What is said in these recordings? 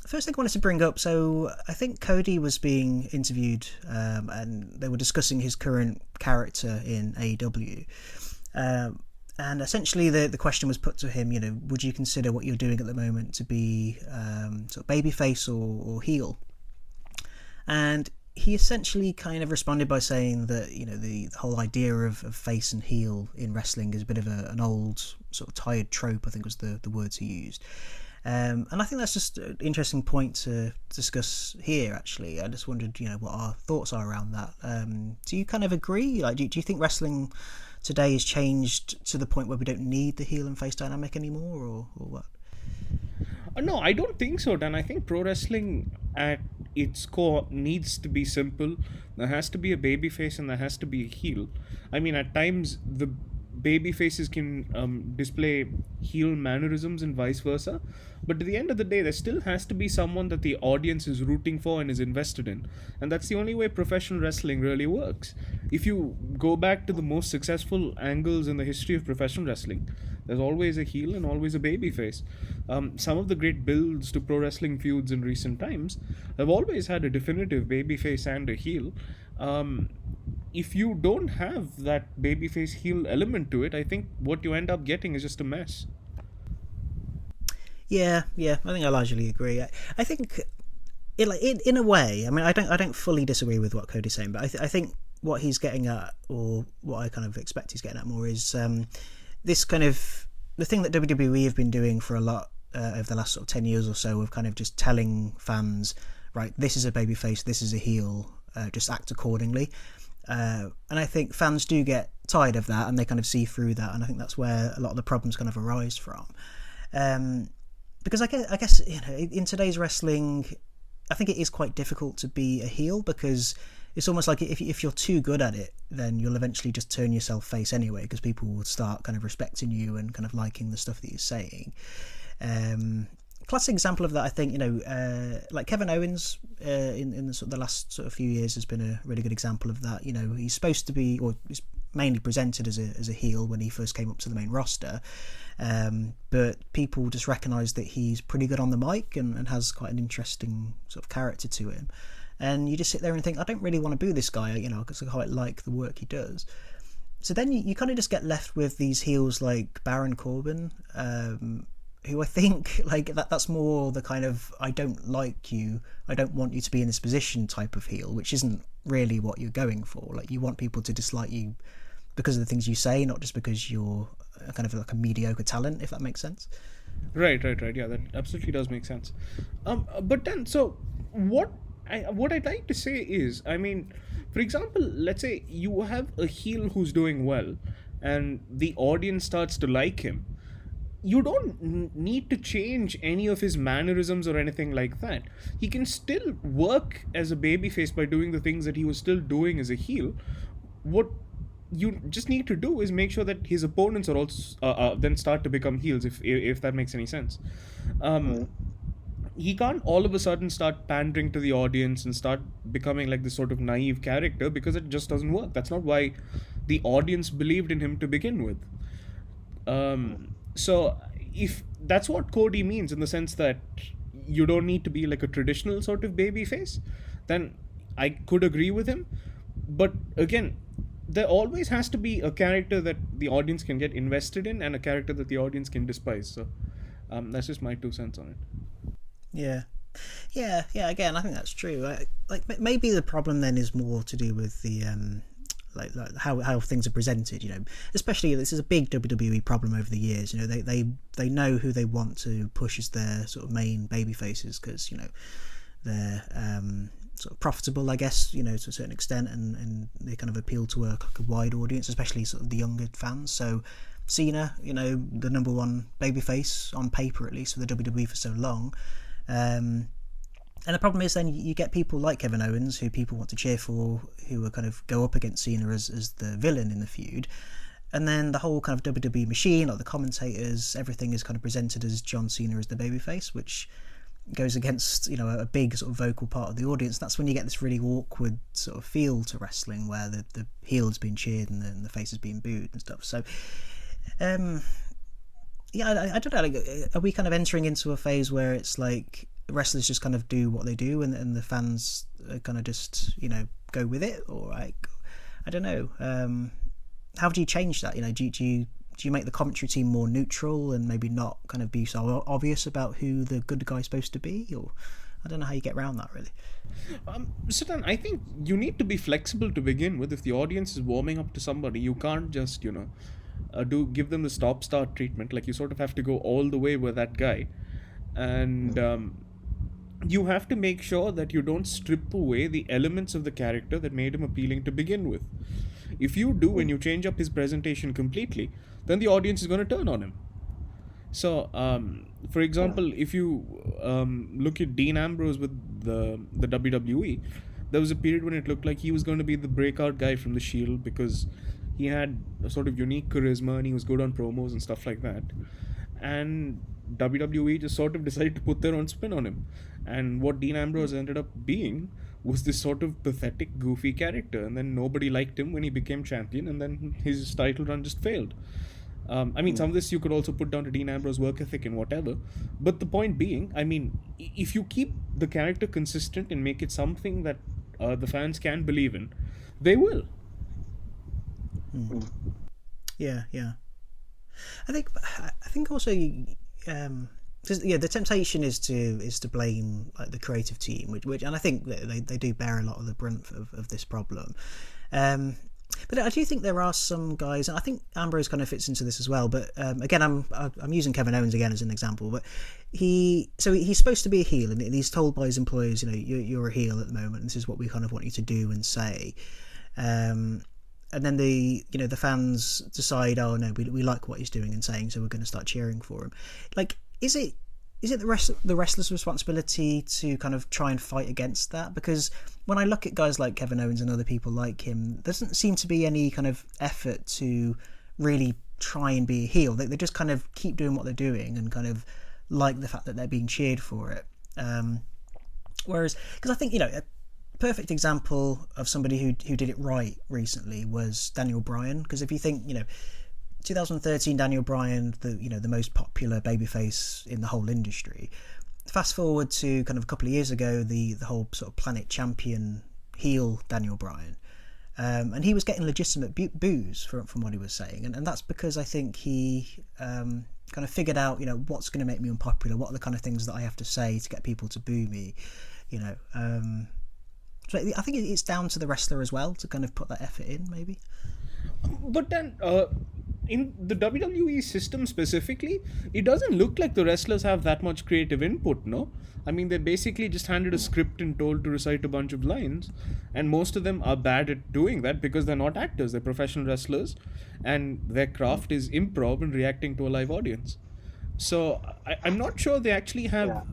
First thing I wanted to bring up, so I think Cody was being interviewed, and they were discussing his current character in AEW. And essentially the question was put to him, would you consider what you're doing at the moment to be sort of babyface or heel? And he essentially kind of responded by saying that, the whole idea of face and heel in wrestling is a bit of an old, sort of tired trope, I think was the words he used. And I think that's just an interesting point to discuss here, actually. I just wondered, what our thoughts are around that. Do you kind of agree? Like, do you think wrestling today has changed to the point where we don't need the heel and face dynamic anymore, or what? No, I don't think so, Dan. I think pro wrestling at its core needs to be simple. There has to be a baby face and there has to be a heel. I mean, at times the baby faces can display heel mannerisms and vice versa, but at the end of the day, there still has to be someone that the audience is rooting for and is invested in, and that's the only way professional wrestling really works. If you go back to the most successful angles in the history of professional wrestling, there's always a heel and always a baby face. Some of the great builds to pro wrestling feuds in recent times have always had a definitive baby face and a heel. If you don't have that babyface heel element to it, I think what you end up getting is just a mess. Yeah, I think I largely agree. I think, in a way, I mean, I don't fully disagree with what Cody's saying, but I think what he's getting at, or what I kind of expect he's getting at more, is this kind of the thing that WWE have been doing for a lot over the last sort of 10 years or so, of kind of just telling fans, right, this is a babyface, this is a heel, just act accordingly. And I think fans do get tired of that, and they kind of see through that, and I think that's where a lot of the problems kind of arise from. Because I guess in today's wrestling, I think it is quite difficult to be a heel, because it's almost like if you're too good at it, then you'll eventually just turn yourself face anyway, because people will start kind of respecting you and kind of liking the stuff that you're saying. Classic example of that, I think, like Kevin Owens in the, sort of the last sort of few years has been a really good example of that. He's supposed to be, or he's mainly presented as a heel when he first came up to the main roster, but people just recognise that he's pretty good on the mic and has quite an interesting sort of character to him. And you just sit there and think, I don't really want to boo this guy, because I quite like the work he does. So then you kind of just get left with these heels like Baron Corbin, who I think, like, that's more the kind of, I don't like you, I don't want you to be in this position type of heel, which isn't really what you're going for. Like, you want people to dislike you because of the things you say, not just because you're kind of like a mediocre talent, if that makes sense. Right. Yeah, that absolutely does make sense. But then, so what I'd like to say is, I mean, for example, let's say you have a heel who's doing well, and the audience starts to like him. You don't need to change any of his mannerisms or anything like that. He can still work as a babyface by doing the things that he was still doing as a heel. What you just need to do is make sure that his opponents are also then start to become heels, if that makes any sense. He can't all of a sudden start pandering to the audience and start becoming like this sort of naive character, because it just doesn't work. That's not why the audience believed in him to begin with. So if that's what Cody means, in the sense that you don't need to be like a traditional sort of baby face, then I could agree with him. But again, there always has to be a character that the audience can get invested in, and a character that the audience can despise. So that's just my 2 cents on it. Yeah. Again, I think that's true. Like maybe the problem then is more to do with the like how things are presented. Especially, this is a big WWE problem over the years. They know who they want to push as their sort of main baby faces, because they're sort of profitable, I guess, to a certain extent, and they kind of appeal to a wide audience, especially sort of the younger fans. So Cena, the number one babyface on paper, at least, for the WWE for so long. And the problem is then you get people like Kevin Owens, who people want to cheer for, who are kind of go up against Cena as the villain in the feud. And then the whole kind of WWE machine, like the commentators, everything is kind of presented as John Cena as the babyface, which goes against, a big sort of vocal part of the audience. That's when you get this really awkward sort of feel to wrestling, where the heel is being cheered and the face is being booed and stuff. So, yeah, I don't know. Like, are we kind of entering into a phase where it's like wrestlers just kind of do what they do, and the fans kind of just go with it, or like I don't know. How do you change that? Do you make the commentary team more neutral and maybe not kind of be so obvious about who the good guy's supposed to be, or I don't know how you get around that really. So then I think you need to be flexible to begin with. If the audience is warming up to somebody, you can't just do give them the stop start treatment. Like, you sort of have to go all the way with that guy, and you have to make sure that you don't strip away the elements of the character that made him appealing to begin with. If you do and you change up his presentation completely, then the audience is going to turn on him. So, for example, if you look at Dean Ambrose with the WWE, there was a period when it looked like he was going to be the breakout guy from the Shield because he had a sort of unique charisma and he was good on promos and stuff like that. And WWE just sort of decided to put their own spin on him. And what Dean Ambrose ended up being was this sort of pathetic, goofy character. And then nobody liked him when he became champion, and then his title run just failed. I mean, some of this you could also put down to Dean Ambrose's work ethic and whatever. But the point being, I mean, if you keep the character consistent and make it something that the fans can believe in, they will. Yeah. I think also, the temptation is to blame like the creative team, which and I think that they do bear a lot of the brunt of this problem. But I do think there are some guys, and I think Ambrose kind of fits into this as well. But again, I'm using Kevin Owens again as an example. But he's supposed to be a heel, and he's told by his employers, you're a heel at the moment. And this is what we kind of want you to do and say. And then the fans decide, oh no, we like what he's doing and saying, so we're going to start cheering for him. Like, is it the wrestler's responsibility to kind of try and fight against that? Because when I look at guys like Kevin Owens and other people like him, there doesn't seem to be any kind of effort to really try and be a heel. They just kind of keep doing what they're doing and kind of like the fact that they're being cheered for it. Whereas, because I think, a perfect example of somebody who did it right recently was Daniel Bryan. Because if you think, 2013 Daniel Bryan, the most popular babyface in the whole industry. Fast forward to kind of a couple of years ago, the whole sort of Planet Champion heel Daniel Bryan, and he was getting legitimate boos from what he was saying, and that's because I think he kind of figured out what's going to make me unpopular, what are the kind of things that I have to say to get people to boo me, So I think it's down to the wrestler as well to kind of put that effort in, maybe. But then, in the WWE system specifically, it doesn't look like the wrestlers have that much creative input, no? I mean, they're basically just handed a script and told to recite a bunch of lines, and most of them are bad at doing that because they're not actors, they're professional wrestlers, and their craft is improv and reacting to a live audience. So, I'm not sure they actually have,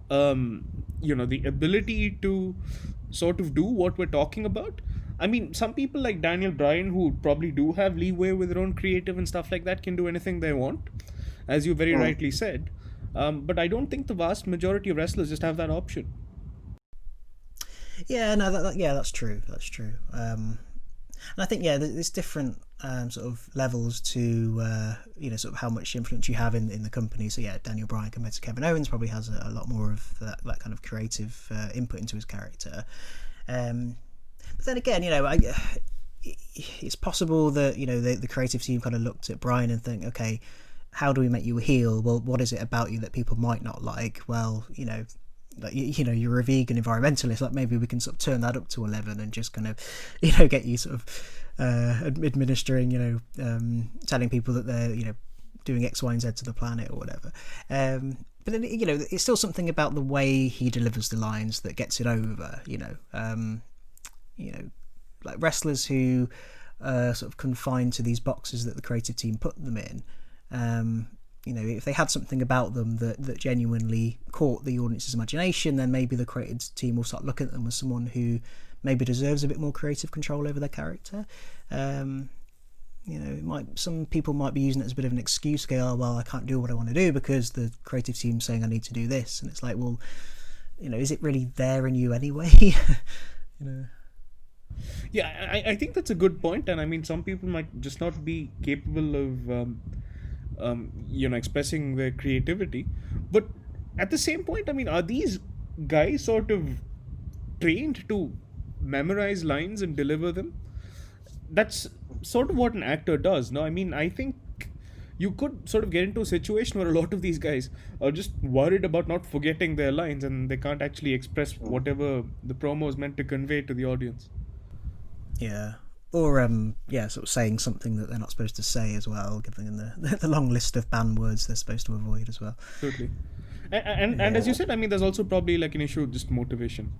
the ability to sort of do what we're talking about. I mean, some people like Daniel Bryan, who probably do have leeway with their own creative and stuff like that, can do anything they want, as you very rightly said. But I don't think the vast majority of wrestlers just have that option. Yeah, no, that's true. That's true. And I think, there's different sort of levels to, sort of how much influence you have in the company. So, Daniel Bryan compared to Kevin Owens probably has a lot more of that kind of creative input into his character. But then again, it's possible that, the creative team kind of looked at Bryan and think, okay, how do we make you a heel? Well, what is it about you that people might not like? Well, like, you're a vegan environmentalist, like maybe we can sort of turn that up to 11 and just kind of, get you sort of administering, telling people that they're, doing X, Y, and Z to the planet or whatever. But then, it's still something about the way he delivers the lines that gets it over, like wrestlers who are sort of confined to these boxes that the creative team put them in. If they had something about them that genuinely caught the audience's imagination, then maybe the creative team will start looking at them as someone who maybe deserves a bit more creative control over their character. Some people might be using it as a bit of an excuse, go, oh, well, I can't do what I want to do because the creative team's saying I need to do this. And it's like, well, is it really there in you anyway? Yeah, I think that's a good point, and I mean, some people might just not be capable of expressing their creativity. But at the same point, I mean, are these guys sort of trained to memorize lines and deliver them? That's sort of what an actor does. No, I mean, I think you could sort of get into a situation where a lot of these guys are just worried about not forgetting their lines, and they can't actually express whatever the promo is meant to convey to the audience. Yeah. Or sort of saying something that they're not supposed to say as well, giving them the long list of banned words they're supposed to avoid as well. Totally. And as you said, I mean, there's also probably like an issue with just motivation.